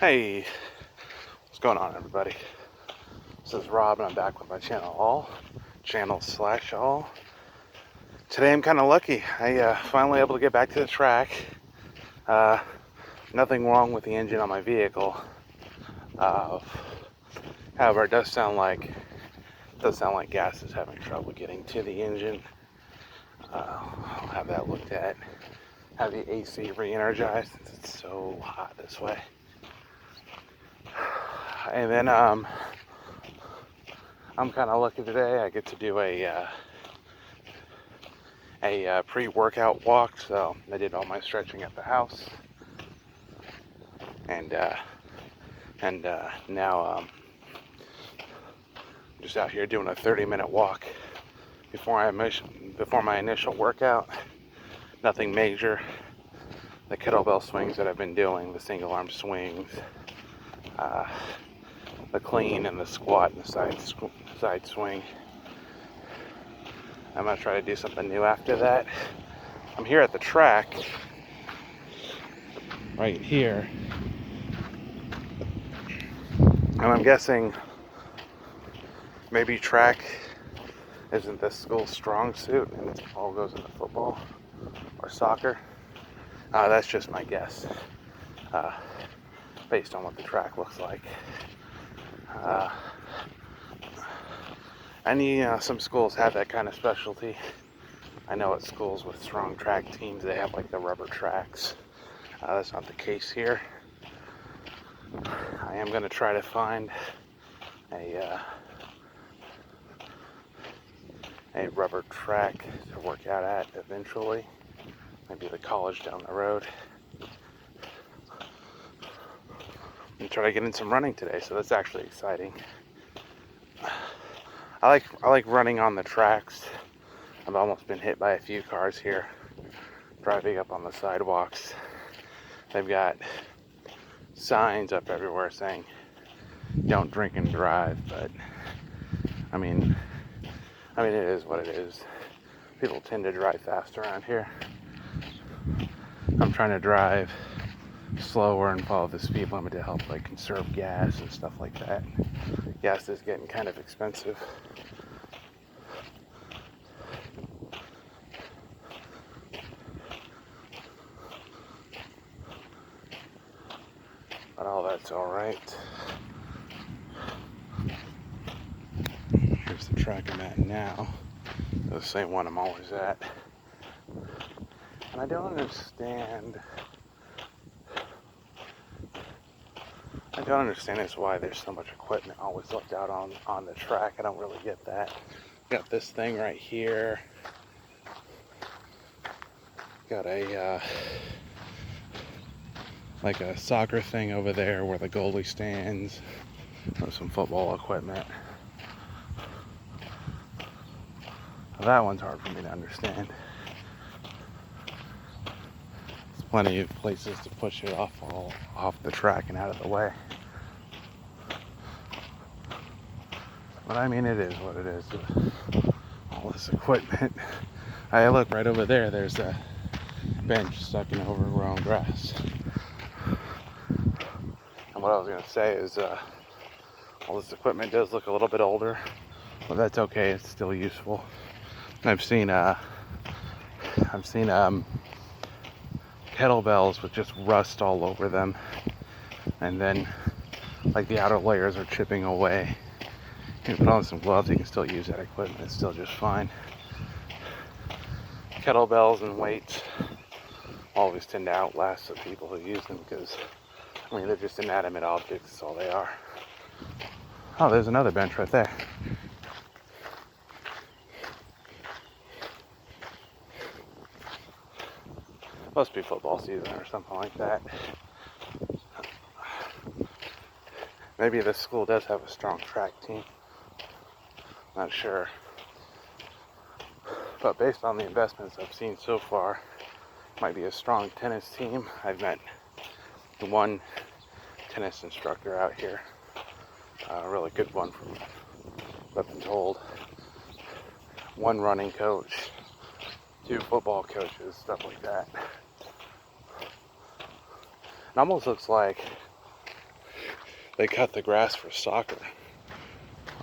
Hey, what's going on, everybody? This is Rob, and I'm back with my channel all. Today I'm kind of lucky. I finally able to get back to the track. Nothing wrong with the engine on my vehicle. However, it does sound like gas is having trouble getting to the engine. I'll have that looked at. Have the AC re-energized since it's so hot this way. And then I'm kind of lucky today. I get to do a pre-workout walk, so I did all my stretching at the house, and now I'm just out here doing a 30-minute walk before my initial workout. Nothing major. The kettlebell swings that I've been doing, the single arm swings, the clean and the squat and the side swing. I'm gonna try to do something new after that. I'm here at the track, right here, and I'm guessing maybe track isn't this school's strong suit, and it all goes into football or soccer. That's just my guess, based on what the track looks like. Some schools have that kind of specialty. I know at schools with strong track teams, they have like the rubber tracks. That's not the case here. I am going to try to find a rubber track to work out at eventually. Maybe the college down the road. And try to get in some running today, so that's actually exciting. I like running on the tracks. I've almost been hit by a few cars here driving up on the sidewalks. They've got signs up everywhere saying don't drink and drive, but I mean it is what it is. People tend to drive fast around here. I'm trying to drive slower and follow the speed limit to help like conserve gas and stuff like that. Gas is getting kind of expensive. But all that's all right. Here's the track I'm at now. The same one I'm always at. And I don't understand is why there's so much equipment always left out on the track. I don't really get that. Got this thing right here. Got a like a soccer thing over there where the goalie stands. There's some football equipment. That one's hard for me to understand. There's plenty of places to push it off the track and out of the way. But I mean, it is what it is. All this equipment. I look right over there. There's a bench stuck in overgrown grass. And what I was gonna say is, all this equipment does look a little bit older, but that's okay. It's still useful. I've seen kettlebells with just rust all over them, and then like the outer layers are chipping away. You can put on some gloves, you can still use that equipment. It's still just fine. Kettlebells and weights always tend to outlast the people who use them because, I mean, they're just inanimate objects. That's all they are. Oh, there's another bench right there. Must be football season or something like that. Maybe this school does have a strong track team. Not sure. But based on the investments I've seen so far, might be a strong tennis team. I've met one tennis instructor out here. A really good one from what I've been told. One running coach, 2 football coaches, stuff like that. It almost looks like they cut the grass for soccer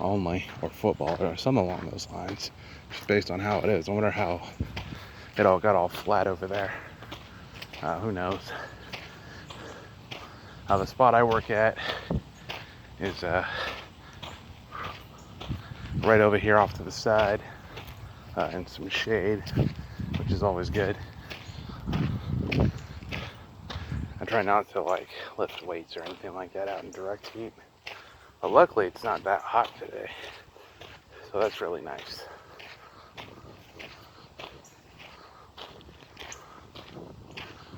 only, or football, or something along those lines, just based on how it is. I wonder how it all got all flat over there. Who knows? The spot I work at is right over here off to the side, in some shade, which is always good. I try not to like lift weights or anything like that out in direct heat, but luckily it's not that hot today, so that's really nice.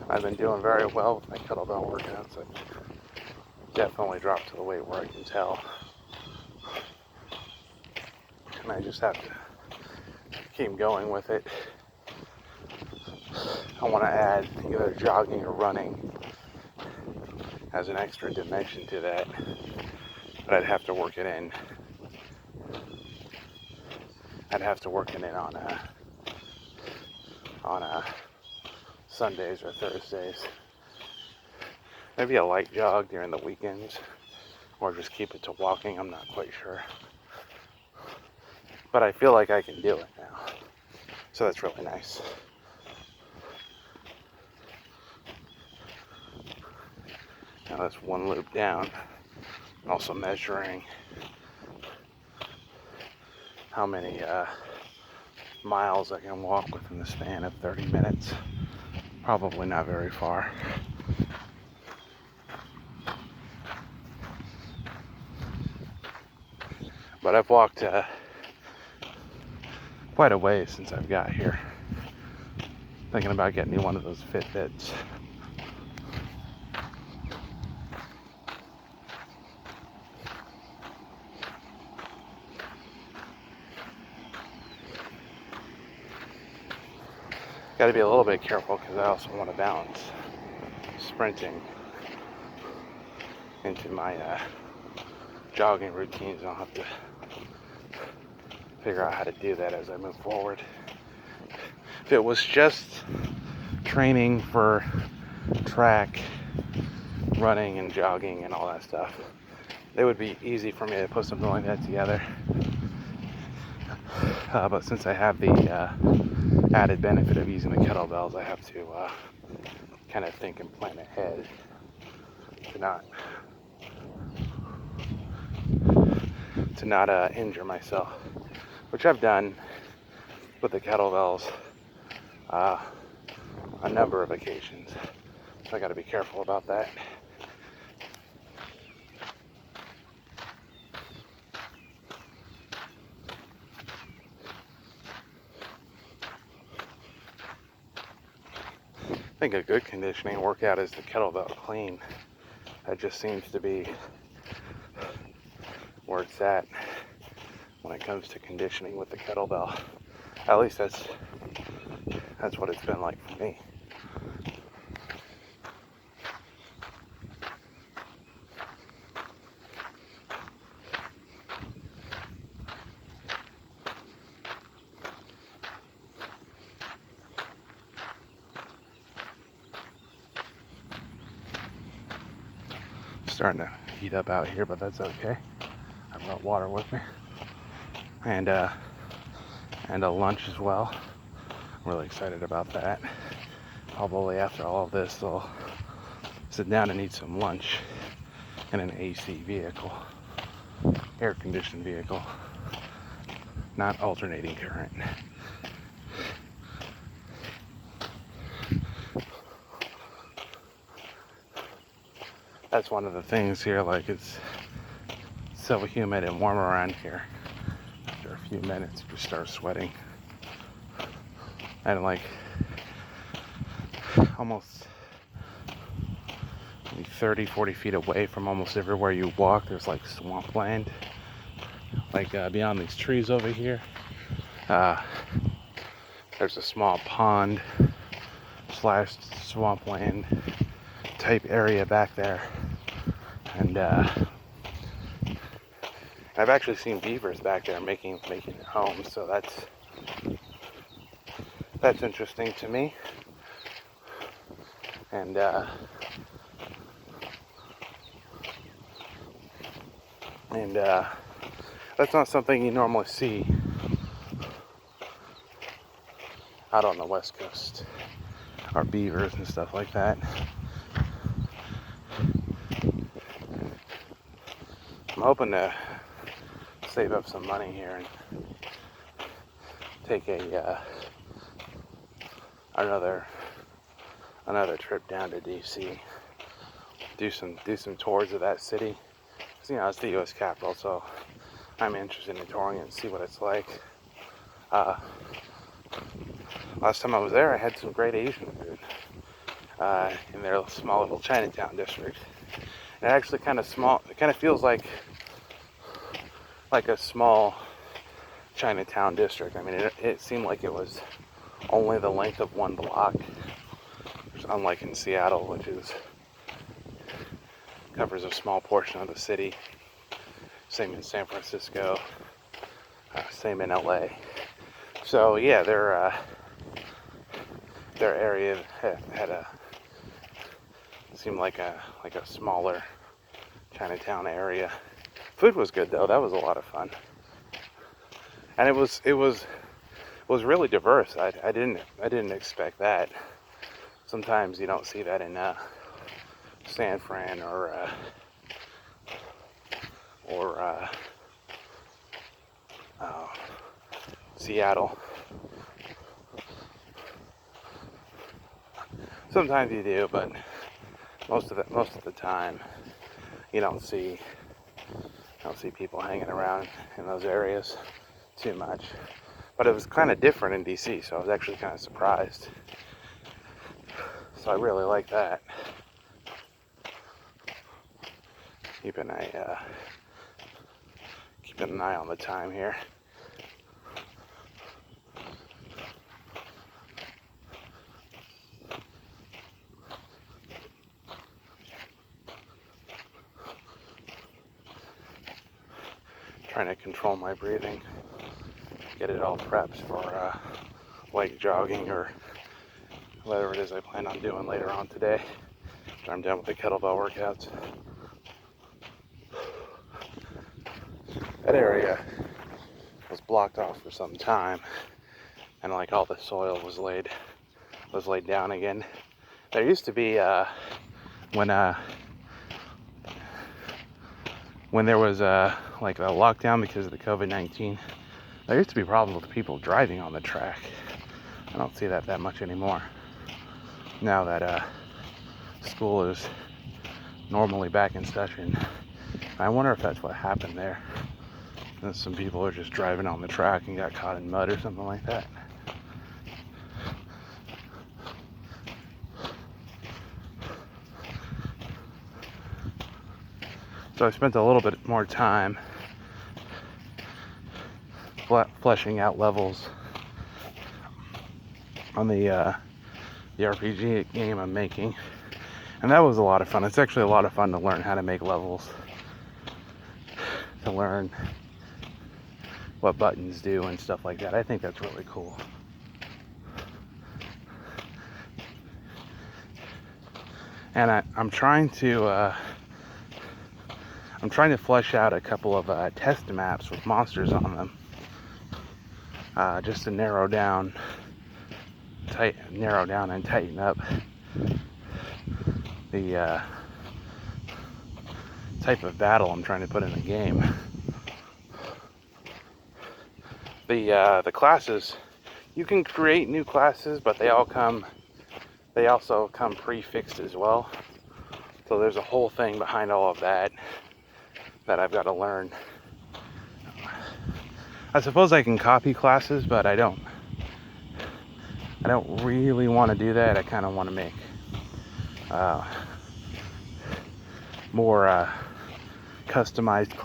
I've been doing very well with my kettlebell workouts. I've definitely dropped to the weight where I can tell, and I just have to keep going with it. I want to add either jogging or running as an extra dimension to that, but I'd have to work it in. I'd have to work it in on Sundays or Thursdays. Maybe a light jog during the weekends, or just keep it to walking. I'm not quite sure, but I feel like I can do it now, so that's really nice. Now that's one loop down. Also measuring how many miles I can walk within the span of 30 minutes. Probably not very far. But I've walked quite a ways since I've got here. Thinking about getting me one of those Fitbits. Got to be a little bit careful because I also want to balance sprinting into my jogging routines. I'll have to figure out how to do that as I move forward. If it was just training for track, running and jogging and all that stuff, it would be easy for me to put something like that together. But since I have the added benefit of using the kettlebells, I have to kind of think and plan ahead to not injure myself, which I've done with the kettlebells a number of occasions, so I got to be careful about that. I think a good conditioning workout is the kettlebell clean. That just seems to be where it's at when it comes to conditioning with the kettlebell. At least that's what it's been like for me. Starting to heat up out here, but that's okay. I've got water with me, and a lunch as well. I'm really excited about that. Probably after all of this, I'll sit down and eat some lunch in an AC vehicle, air-conditioned vehicle, not alternating current. That's one of the things here, like it's so humid and warm around here. After a few minutes, you start sweating. And like almost 30-40 feet away from almost everywhere you walk, there's like swampland. Like beyond these trees over here, there's a small pond / swampland type area back there. And I've actually seen beavers back there making their homes, so that's interesting to me. And And that's not something you normally see out on the West Coast, or beavers and stuff like that. I'm hoping to save up some money here and take another trip down to DC. Do some tours of that city. 'Cause, it's the U.S. Capitol, so I'm interested in touring it and see what it's like. Last time I was there, I had some great Asian food in their small little Chinatown district. It actually kind of small. It kind of feels like a small Chinatown district. I mean, it seemed like it was only the length of one block, unlike in Seattle, which covers a small portion of the city. Same in San Francisco. Same in LA. So yeah, their area had seemed like a smaller Chinatown area. Food was good though. That was a lot of fun, and it was really diverse. I didn't expect that. Sometimes you don't see that in San Fran or Seattle. Sometimes you do, but most of the time you don't see people hanging around in those areas too much. But it was kind of different in DC, so I was actually kind of surprised. So I really like that. Keeping an eye on the time here. Trying to control my breathing, get it all prepped for like jogging or whatever it is I plan on doing later on today after I'm done with the kettlebell workouts. That area was blocked off for some time, and like all the soil was laid down again. There used to be when there was like a lockdown because of the COVID-19, there used to be problems with people driving on the track. I don't see that much anymore. Now that school is normally back in session, I wonder if that's what happened there. And some people are just driving on the track and got caught in mud or something like that. So I spent a little bit more time fleshing out levels on the RPG game I'm making, and that was a lot of fun. It's actually a lot of fun to learn how to make levels, to learn what buttons do and stuff like that. I think that's really cool. And I'm trying to flesh out a couple of test maps with monsters on them, just to narrow down and tighten up the type of battle I'm trying to put in the game. The classes, you can create new classes, but they also come prefixed as well. So there's a whole thing behind all of that I've got to learn. I suppose I can copy classes, but I don't really want to do that. I kind of want to make more customized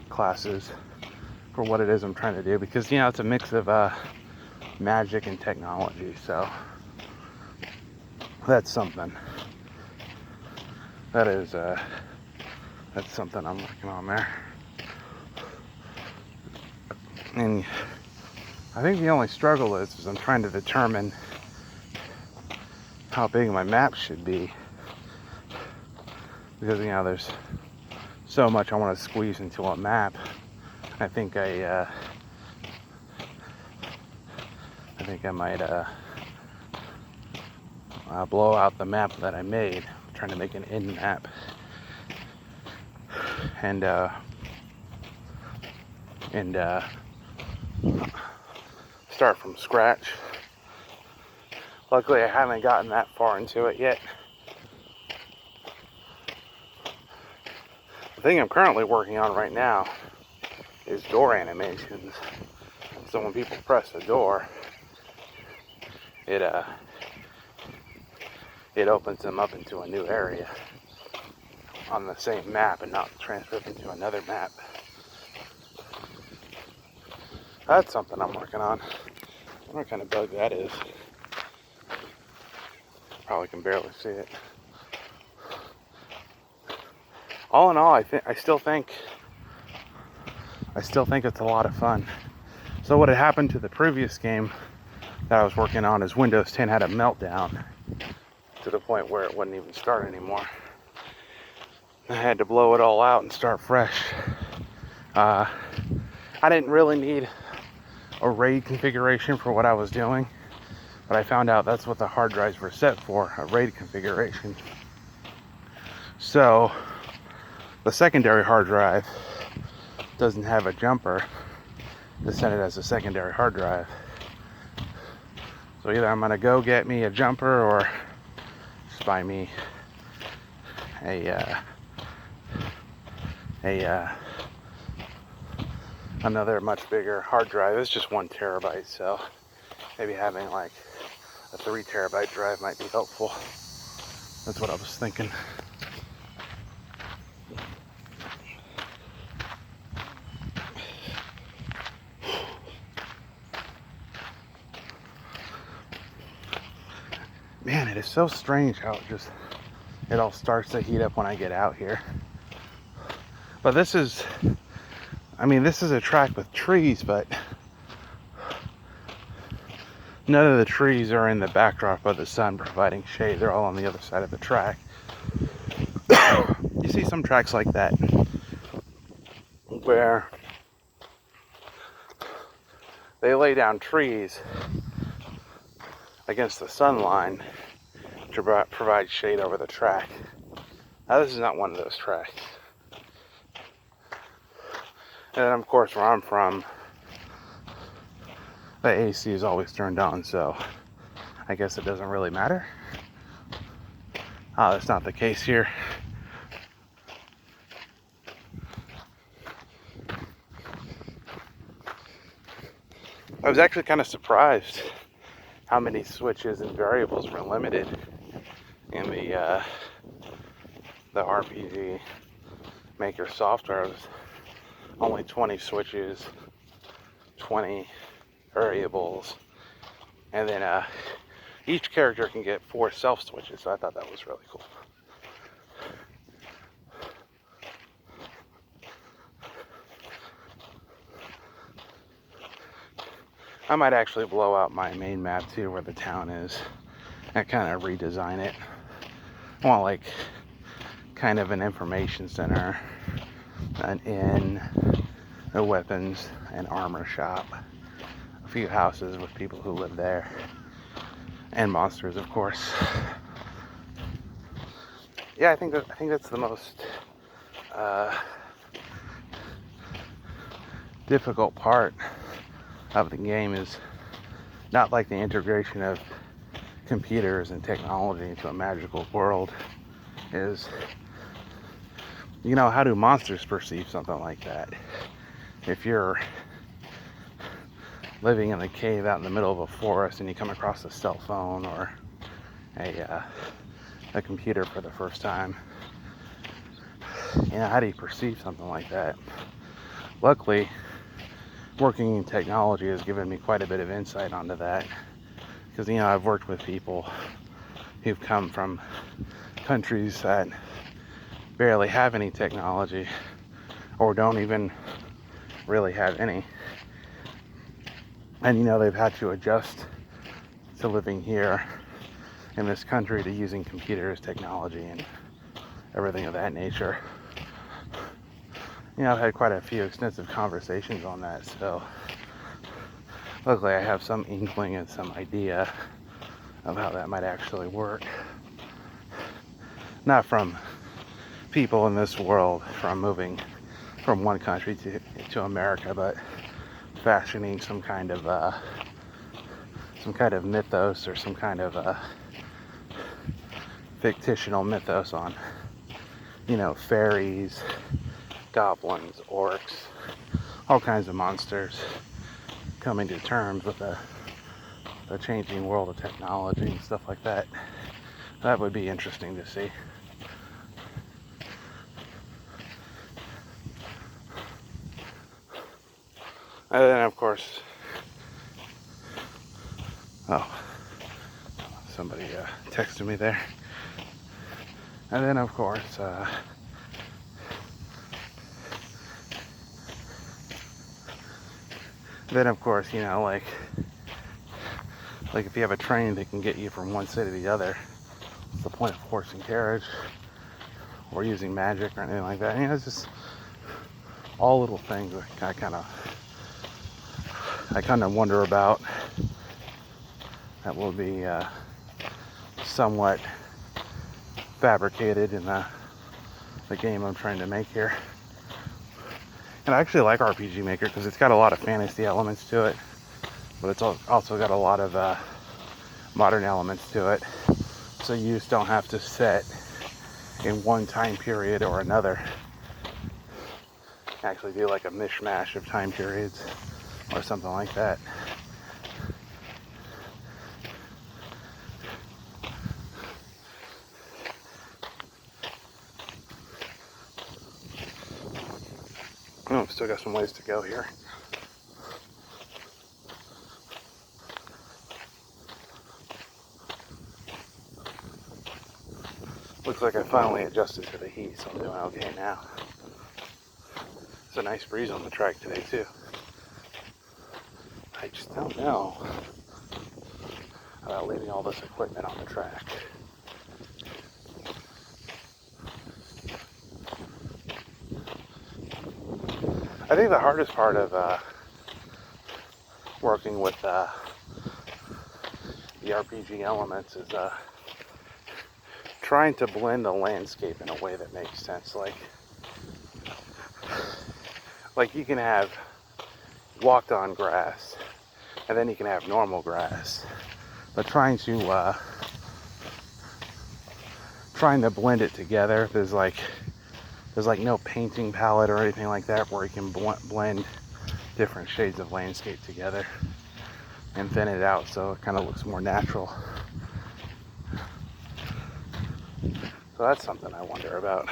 classes for what it is I'm trying to do, because it's a mix of magic and technology. So that's something. That's something I'm working on there. And I think the only struggle is I'm trying to determine how big my map should be, because there's so much I want to squeeze into a map. I think I might blow out the map that I made. I'm trying to make an in map and start from scratch. Luckily, I haven't gotten that far into it yet. The thing I'm currently working on right now is door animations. So when people press the door, it opens them up into a new area on the same map and not transferred into another map. That's something I'm working on. I don't know what kind of bug that is. Probably can barely see it. All in all, I still think it's a lot of fun. So what had happened to the previous game that I was working on is Windows 10 had a meltdown to the point where it wouldn't even start anymore. I had to blow it all out and start fresh. I didn't really need a RAID configuration for what I was doing, but I found out that's what the hard drives were set for, a RAID configuration. So the secondary hard drive doesn't have a jumper to send it as a secondary hard drive. So either I'm gonna go get me a jumper or just buy me another much bigger hard drive. It's just 1 terabyte, so maybe having like a 3 terabyte drive might be helpful. That's what I was thinking. Man, it is so strange how it all starts to heat up when I get out here. But this is a track with trees, but none of the trees are in the backdrop of the sun providing shade. They're all on the other side of the track. You see some tracks like that where they lay down trees against the sun line to provide shade over the track. Now this is not one of those tracks. And then of course where I'm from, the AC is always turned on, so I guess it doesn't really matter. That's not the case here. I was actually kind of surprised how many switches and variables were limited in the RPG Maker software. It was only 20 switches, 20 variables, and then each character can get 4 self switches, so I thought that was really cool. I might actually blow out my main map too, where the town is, and kind of redesign it. I want like kind of an information center, an inn, a weapons and armor shop, a few houses with people who live there, and monsters, of course. Yeah, I think that's the most difficult part of the game, is not like the integration of computers and technology into a magical world, is, you know, how do monsters perceive something like that? If you're living in a cave out in the middle of a forest and you come across a cell phone or a computer for the first time, you know, how do you perceive something like that? Luckily, working in technology has given me quite a bit of insight onto that, because, you know, I've worked with people who've come from countries that barely have any technology or don't even really have any, and, you know, they've had to adjust to living here in this country, to using computers, technology, and everything of that nature. I've had quite a few extensive conversations on that, so luckily I have some inkling and some idea of how that might actually work. Not from people in this world, from moving from one country to America, but fashioning some kind of mythos or some kind of fictional mythos on, fairies, goblins, orcs, all kinds of monsters coming to terms with the changing world of technology and stuff like that. That would be interesting to see. And then, of course, somebody texted me there. And then, of course, like if you have a train that can get you from one city to the other, what's the point of horse and carriage or using magic or anything like that? It's just all little things that I kind of wonder about that will be somewhat fabricated in the game I'm trying to make here. And I actually like RPG Maker because it's got a lot of fantasy elements to it, but it's also got a lot of modern elements to it. So you just don't have to set in one time period or another. Actually do like a mishmash of time periods or something like that. Oh, still got some ways to go here. Looks like I finally adjusted to the heat, so I'm doing okay now. It's a nice breeze on the track today, too. I just don't know about leaving all this equipment on the track. I think the hardest part of working with the RPG elements is trying to blend the landscape in a way that makes sense. Like you can have walked on grass, and then you can have normal grass. But trying to blend it together, there's like no painting palette or anything like that where you can blend different shades of landscape together and thin it out so it kind of looks more natural. So that's something I wonder about.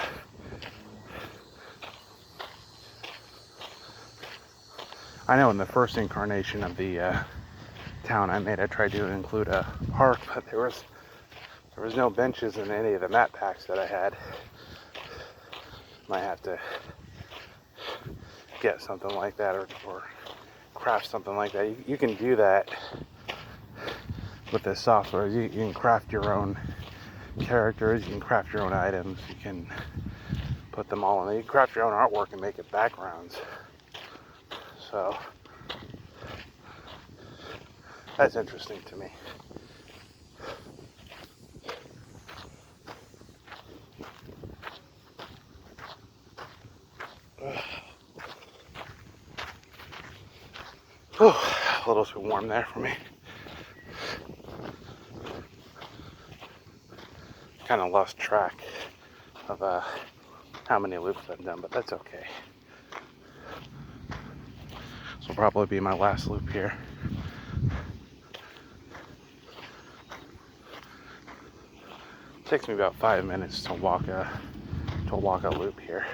I know in the first incarnation of the town I made, I tried to include a park, but there was no benches in any of the map packs that I had. Might have to get something like that or craft something like that. You can do that with this software. You can craft your own characters, you can craft your own items, you can put them all in there. You can craft your own artwork and make it backgrounds. So that's interesting to me. Oh, a little too warm there for me. Kind of lost track of how many loops I've done, but that's okay. This will probably be my last loop here. It takes me about 5 minutes to walk a loop here.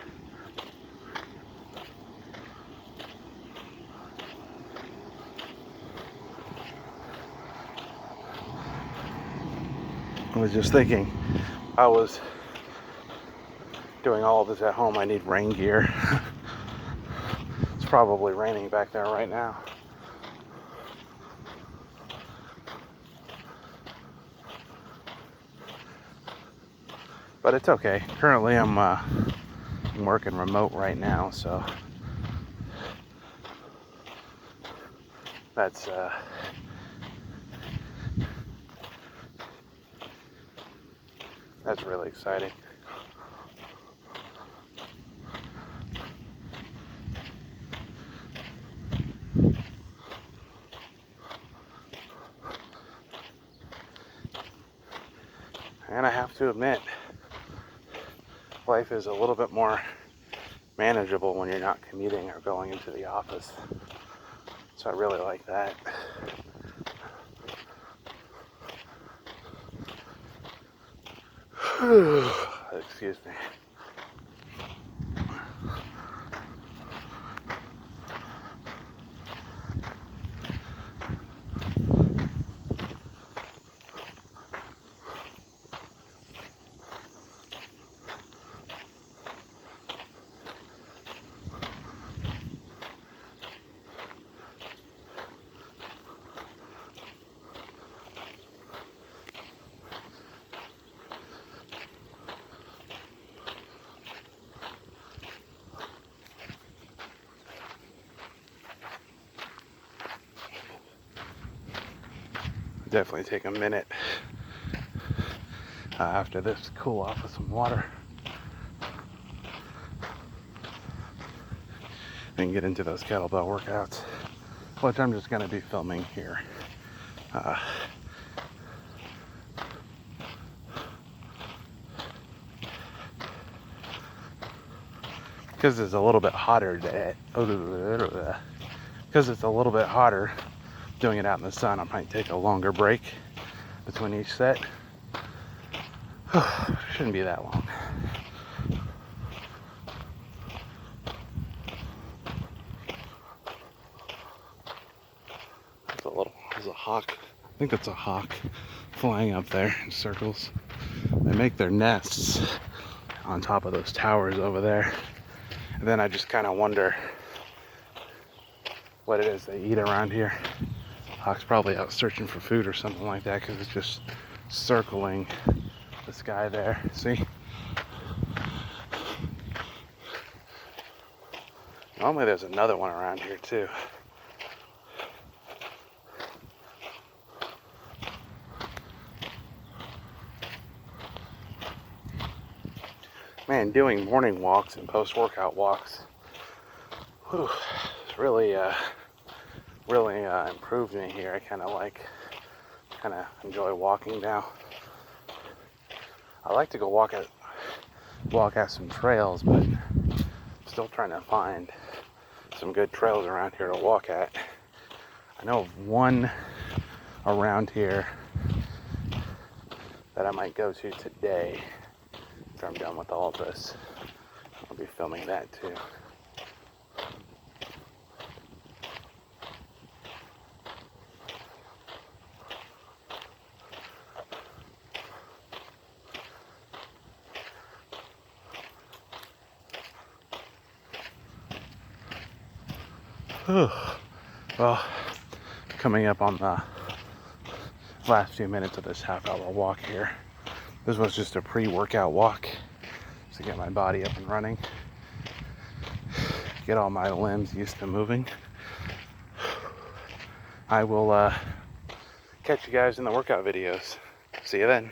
I was just thinking, I was doing all of this at home, I need rain gear. It's probably raining back there right now. But it's okay. Currently I'm I'm working remote right now, so that's really exciting. And I have to admit, life is a little bit more manageable when you're not commuting or going into the office. So I really like that. Excuse me. Definitely take a minute after this, cool off with some water, and get into those kettlebell workouts, which I'm just going to be filming here. Because it's a little bit hotter today. Because it's a little bit hotter doing it out in the sun, I might take a longer break between each set. Shouldn't be that long. There's a hawk. I think that's a hawk flying up there in circles. They make their nests on top of those towers over there. And then I just kind of wonder what it is they eat around here. Hawk's probably out searching for food or something like that, because it's just circling the sky there. See? Normally there's another one around here too. Man, doing morning walks and post-workout walks, it's really improved me here. I kind of enjoy walking now. I like to go walk at some trails, but I'm still trying to find some good trails around here to walk at. I know of one around here that I might go to today after I'm done with all this. I'll be filming that too. Well, coming up on the last few minutes of this half-hour walk here. This was just a pre-workout walk to get my body up and running, get all my limbs used to moving. I will catch you guys in the workout videos. See you then.